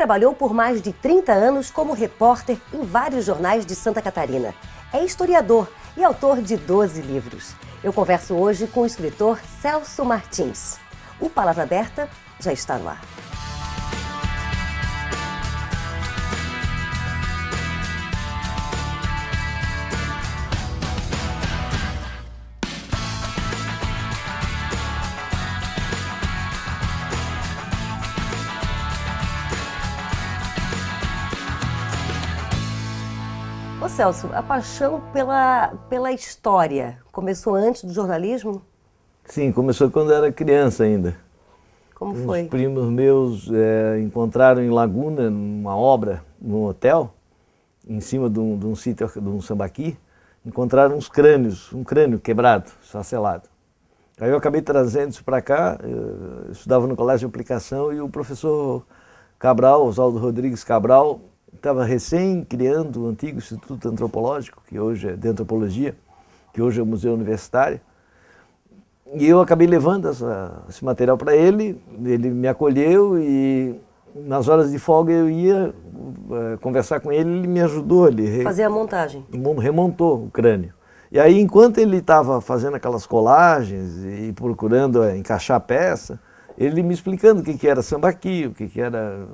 trabalhou por mais de 30 anos como repórter em vários jornais de Santa Catarina. É historiador e autor de 12 livros. Eu converso hoje com o escritor Celso Martins. O Palavra Aberta já está no ar. Ô Celso, a paixão pela história começou antes do jornalismo? Sim, começou quando eu era criança ainda. Como foi? Uns primos meus encontraram em Laguna, numa obra, num hotel, em cima de um sítio, de um sambaqui, encontraram uns crânios, um crânio quebrado, esfacelado. Aí eu acabei trazendo isso para cá, eu estudava no colégio de aplicação e o professor Cabral, Oswaldo Rodrigues Cabral, estava recém criando o antigo Instituto Antropológico, que hoje é de Antropologia, que hoje é o Museu Universitário. E eu acabei levando esse material para ele, ele me acolheu e nas horas de folga eu ia conversar com ele, ele me ajudou. Fazer a montagem. Remontou o crânio. E aí, enquanto ele estava fazendo aquelas colagens e procurando encaixar a peça, ele me explicando o que era sambaqui, o que era...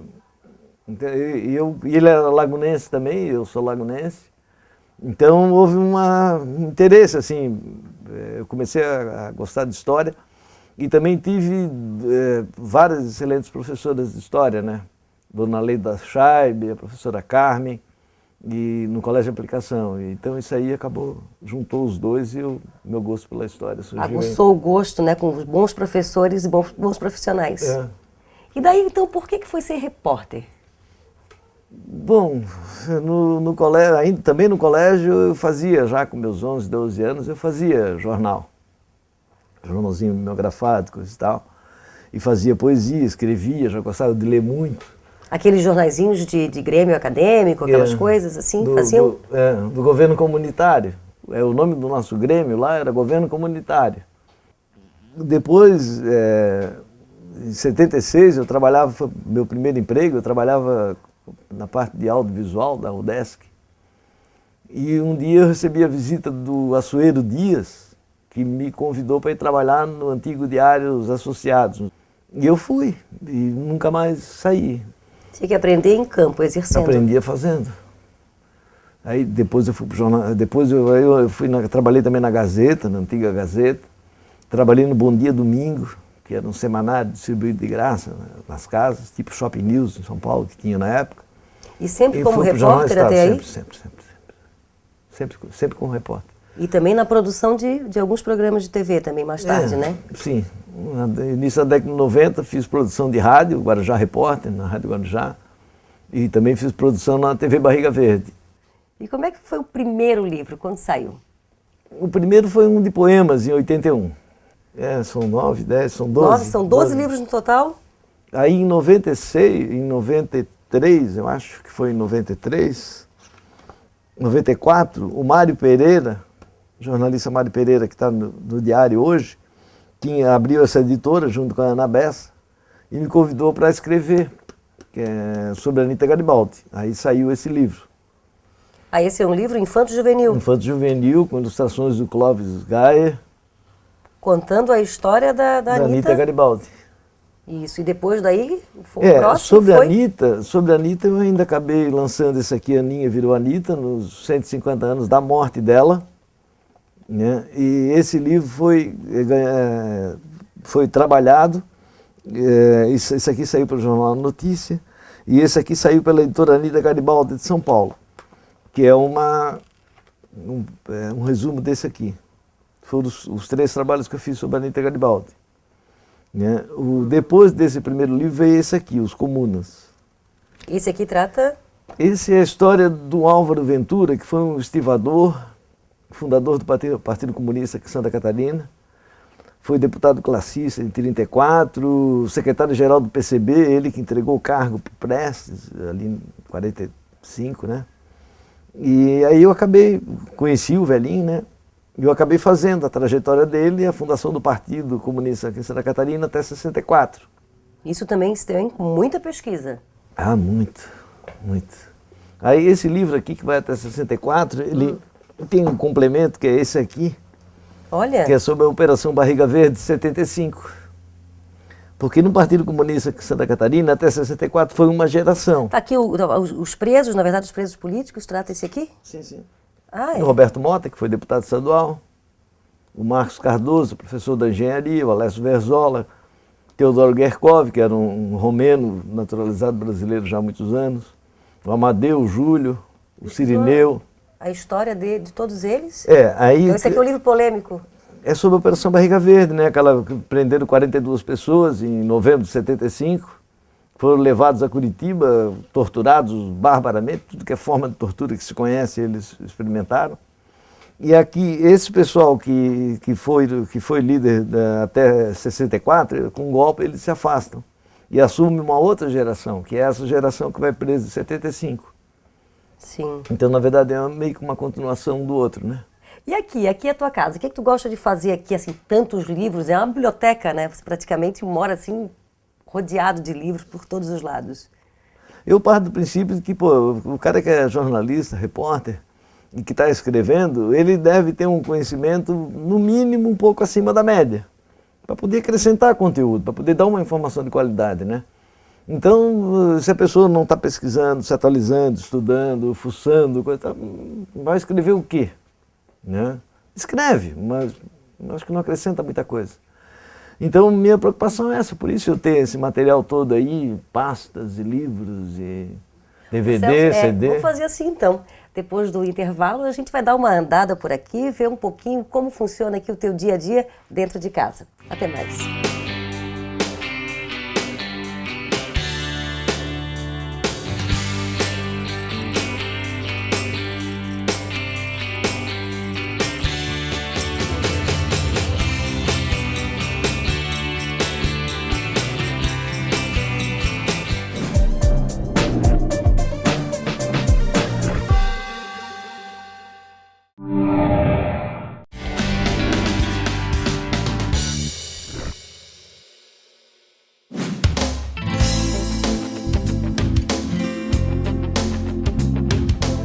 E ele era lagunense também, eu sou lagunense, então houve um interesse, assim, eu comecei a gostar de história e também tive várias excelentes professoras de história, né? Dona Leida Scheibe, a professora Carmen, e no colégio de aplicação, então isso aí juntou os dois e meu gosto pela história surgiu. Aguçou o gosto, né, com bons professores e bons profissionais. É. E daí, então, por que foi ser repórter? Bom, no colégio, também no colégio eu fazia, já com meus 11, 12 anos, eu fazia jornalzinho mimeografado, coisa e tal, e fazia poesia, escrevia, já gostava de ler muito. Aqueles jornaizinhos de Grêmio Acadêmico, aquelas coisas assim, faziam? Do governo comunitário, o nome do nosso Grêmio lá era Governo Comunitário. Depois, em 76, eu trabalhava, foi meu primeiro emprego, eu trabalhava na parte de audiovisual da UDESC. E um dia eu recebi a visita do Açoeiro Dias, que me convidou para ir trabalhar no antigo Diário Os Associados. E eu fui, e nunca mais saí. Tinha que aprender em campo, exercendo. Aprendia fazendo. Aí depois eu fui para o jornal, depois eu trabalhei também na Gazeta, na antiga Gazeta. Trabalhei no Bom Dia Domingo, que era um semanário distribuído de graça nas casas, tipo Shopping News em São Paulo, que tinha na época. E sempre como repórter até aí? Sempre como repórter. E também na produção de alguns programas de TV também mais tarde, né? Sim. No início da década de 90 fiz produção de rádio, Guarujá Repórter, na Rádio Guarujá. E também fiz produção na TV Barriga Verde. E como é que foi o primeiro livro, quando saiu? O primeiro foi um de poemas, em 81. São 9, 10, são 12. São 12 livros no total? Aí em 96, em 93, eu acho que foi em 93, 94, o Mário Pereira, jornalista Mário Pereira, que está no Diário hoje, abriu essa editora junto com a Ana Bessa e me convidou para escrever sobre a Anita Garibaldi. Aí saiu esse livro. Esse é um livro infanto-juvenil? Infanto-juvenil, com ilustrações do Clóvis Gayer. Contando a história da Anita Garibaldi. Isso, e depois daí, o próximo sobre a Anita eu ainda acabei lançando esse aqui, Aninha Virou Anita, nos 150 anos da morte dela. Né? E esse livro foi trabalhado, esse aqui saiu pelo Jornal Notícia, e esse aqui saiu pela editora Anita Garibaldi de São Paulo, que é um resumo desse aqui. Foram os 3 trabalhos que eu fiz sobre a Anita Garibaldi. Né? Depois desse primeiro livro veio esse aqui, Os Comunas. Esse aqui trata? Esse é a história do Álvaro Ventura, que foi um estivador, fundador do Partido Comunista aqui em Santa Catarina. Foi deputado classista em 34, secretário-geral do PCB, ele que entregou o cargo para o Prestes, ali em 45, né? E aí conheci o velhinho, né? E eu acabei fazendo a trajetória dele e a fundação do Partido Comunista aqui em Santa Catarina até 64. Isso também tem muita pesquisa. Ah, muito, muito. Aí esse livro aqui, que vai até 64, ele tem um complemento, que é esse aqui. Olha. Que é sobre a Operação Barriga Verde de 75. Porque no Partido Comunista de Santa Catarina, até 64, foi uma geração. Está aqui os presos, na verdade, os presos políticos, trata esse aqui? Sim, sim. Ah, é. O Roberto Mota, que foi deputado estadual, o Marcos Cardoso, professor da engenharia, o Alessio Verzola, Teodoro Gerkov, que era um romeno naturalizado brasileiro já há muitos anos, o Amadeu, o Júlio, o Cirineu. A história de todos eles? Aí... Então esse aqui é um livro polêmico. É sobre a Operação Barriga Verde, né? Aquela que prenderam 42 pessoas em novembro de 75, foram levados a Curitiba, torturados barbaramente, tudo que é forma de tortura que se conhece, eles experimentaram. E aqui, esse pessoal que foi líder até 64, com um golpe, eles se afastam e assumem uma outra geração, que é essa geração que vai presa em 75. Sim. Então, na verdade, é meio que uma continuação do outro, né? E aqui é a tua casa. O que é que tu gosta de fazer aqui, assim, tantos livros? É uma biblioteca, né? Você praticamente mora, assim, rodeado de livros por todos os lados. Eu parto do princípio de que, o cara que é jornalista, repórter, e que está escrevendo, ele deve ter um conhecimento, no mínimo, um pouco acima da média, para poder acrescentar conteúdo, para poder dar uma informação de qualidade, né? Então, se a pessoa não está pesquisando, se atualizando, estudando, fuçando, vai escrever o quê? Né? Escreve, mas acho que não acrescenta muita coisa. Então, minha preocupação é essa, por isso eu tenho esse material todo aí, pastas e livros e DVD, CD. Vamos fazer assim então. Depois do intervalo, a gente vai dar uma andada por aqui, ver um pouquinho como funciona aqui o teu dia a dia dentro de casa. Até mais.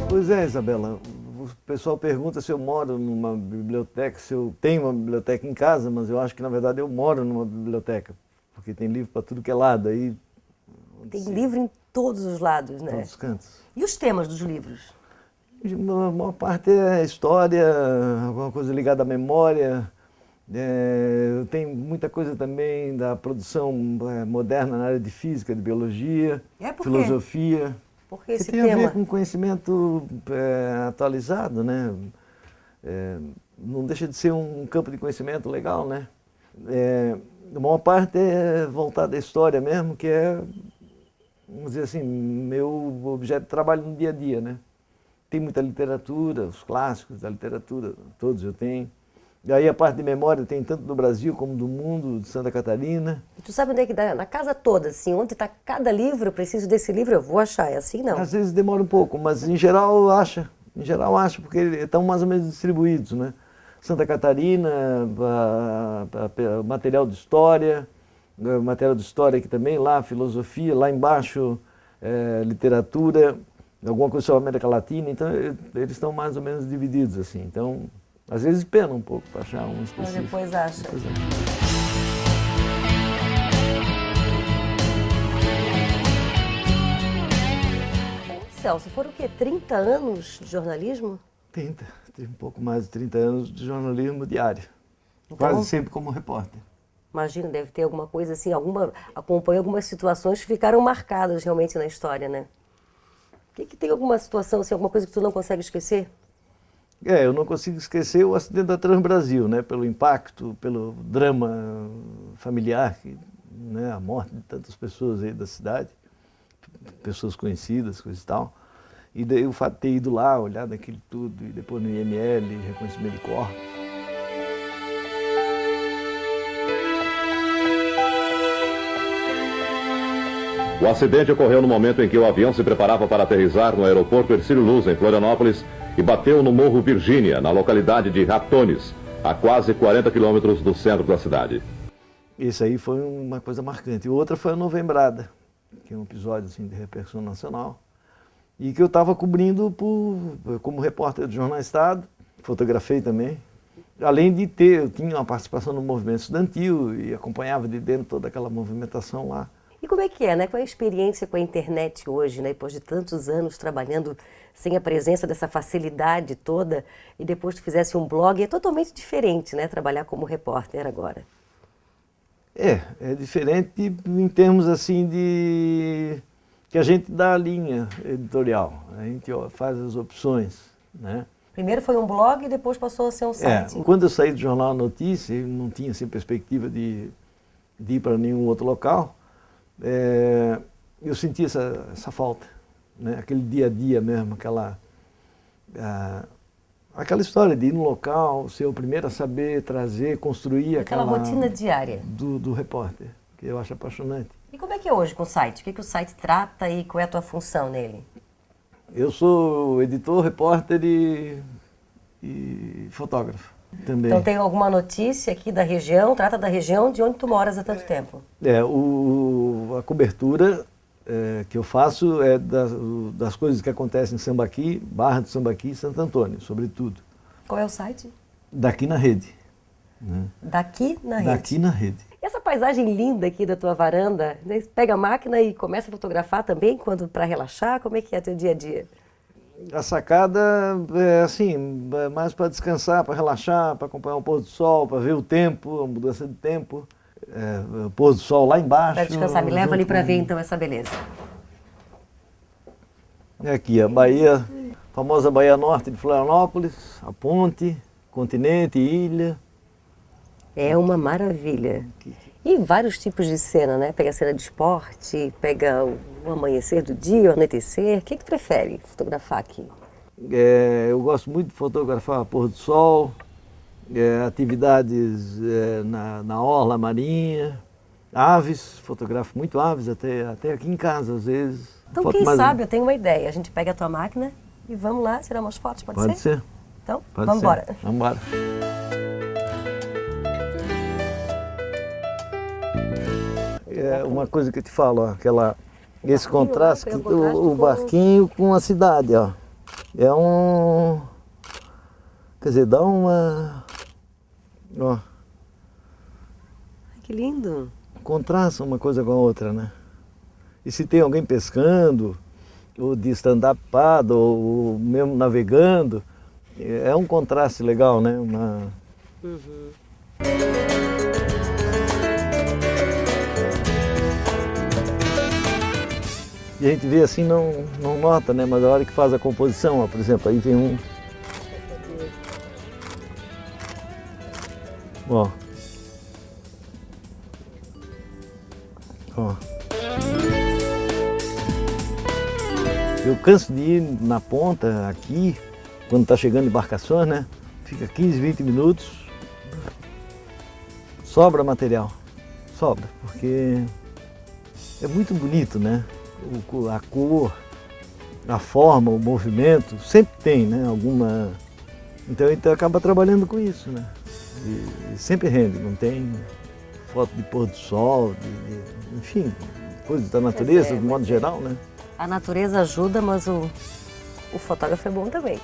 Pois é, Isabela, o pessoal pergunta se eu moro numa biblioteca, se eu tenho uma biblioteca em casa, mas eu acho que na verdade eu moro numa biblioteca, porque tem livro para tudo que é lado. Aí, tem livro em todos os lados, né? Todos os cantos. E os temas dos livros? A maior parte é história, alguma coisa ligada à memória. Tem muita coisa também da produção moderna na área de física, de biologia, filosofia. Porque esse tem a ver com conhecimento atualizado, né? Não deixa de ser um campo de conhecimento legal, né? A maior parte é voltada à história mesmo, que é, vamos dizer assim, meu objeto de trabalho no dia a dia, né? Tem muita literatura, os clássicos da literatura, todos eu tenho. E aí a parte de memória tem tanto do Brasil como do mundo, de Santa Catarina. E tu sabe onde é que dá? Na casa toda, assim, onde está cada livro, eu preciso desse livro, eu vou achar, é assim não? Às vezes demora um pouco, mas em geral acha, porque estão mais ou menos distribuídos, né? Santa Catarina, material de história aqui também, lá filosofia, lá embaixo literatura, alguma coisa sobre a América Latina, então eles estão mais ou menos divididos assim, então às vezes pena um pouco para achar um específico. Mas depois acha. Celso, foram o quê? 30 anos de jornalismo? 30, um pouco mais de 30 anos de jornalismo diário. Então, quase sempre como repórter. Imagina, deve ter alguma coisa assim, acompanha algumas situações que ficaram marcadas realmente na história, né? Que tem alguma situação, assim, alguma coisa que tu não consegue esquecer? Eu não consigo esquecer o acidente da Transbrasil, né? Pelo impacto, pelo drama familiar, né? A morte de tantas pessoas aí da cidade, pessoas conhecidas, coisa e tal. E daí o fato de ter ido lá, olhar daquilo tudo, e depois no IML, reconhecimento de corpos. O acidente ocorreu no momento em que o avião se preparava para aterrissar no aeroporto Hercílio Luz, em Florianópolis, e bateu no Morro Virgínia, na localidade de Ratones, a quase 40 quilômetros do centro da cidade. Isso aí foi uma coisa marcante. E outra foi a Novembrada, que é um episódio assim, de repercussão nacional, e que eu estava cobrindo como repórter do Jornal Estado, fotografei também, além de eu tinha uma participação no movimento estudantil e acompanhava de dentro toda aquela movimentação lá. E como é que é, né? Qual é a experiência com a internet hoje, né? Depois de tantos anos trabalhando sem a presença dessa facilidade toda, e depois tu fizesse um blog, é totalmente diferente, né? Trabalhar como repórter agora. É diferente em termos assim de que a gente dá a linha editorial, a gente faz as opções, né? Primeiro foi um blog e depois passou a ser um site. Quando eu saí do Jornal Notícia, eu não tinha assim, perspectiva de ir para nenhum outro local, eu senti essa falta, né? Aquele dia a dia mesmo, aquela história de ir no local, ser o primeiro a saber, trazer, construir aquela rotina diária do repórter, que eu acho apaixonante. E como é que é hoje com o site? O que o site trata e qual é a tua função nele? Eu sou editor, repórter e fotógrafo também. Então tem alguma notícia aqui da região, trata da região de onde tu moras há tanto tempo? A cobertura que eu faço é das coisas que acontecem em Sambaqui, Barra do Sambaqui e Santo Antônio, sobretudo. Qual é o site? Daqui na Rede. Né? Daqui na Rede? Daqui na Rede. E essa paisagem linda aqui da tua varanda, né? Você pega a máquina e começa a fotografar também para relaxar? Como é que é teu dia a dia? A sacada é assim, mais para descansar, para relaxar, para acompanhar o pôr do sol, para ver o tempo, a mudança de tempo. O pôr do sol lá embaixo. Para descansar, me leva ali para ver então essa beleza. É aqui a Bahia, a famosa Baía Norte de Florianópolis, a ponte, continente, ilha. É uma maravilha. E vários tipos de cena, né? Pega a cena de esporte, pega o amanhecer do dia, o anoitecer. O que tu prefere fotografar aqui? Eu gosto muito de fotografar pôr do sol, atividades na orla marinha, aves, fotografo muito aves, até aqui em casa às vezes. Então quem sabe, eu tenho uma ideia, a gente pega a tua máquina e vamos lá tirar umas fotos, pode ser? Pode ser. Então, vamos embora. Vamos embora. Uma coisa que eu te falo, ó, esse contraste, o barquinho com a cidade, ó. Quer dizer, dá uma... Ó. Ai, que lindo. Contrasta uma coisa com a outra, né? E se tem alguém pescando, ou de stand-up paddle, ou mesmo navegando, é um contraste legal, né? Uhum. E a gente vê assim, não nota, né? Mas a hora que faz a composição, ó, por exemplo, aí vem um... Ó. Ó. Eu canso de ir na ponta aqui, quando está chegando embarcações, né? Fica 15, 20 minutos, sobra material, sobra, porque é muito bonito, né? A cor, a forma, o movimento, sempre tem, né? Alguma... Então acaba trabalhando com isso, né? E sempre rende, não tem foto de pôr do sol, enfim, coisas da natureza, de modo geral, né? A natureza ajuda, mas o fotógrafo é bom também.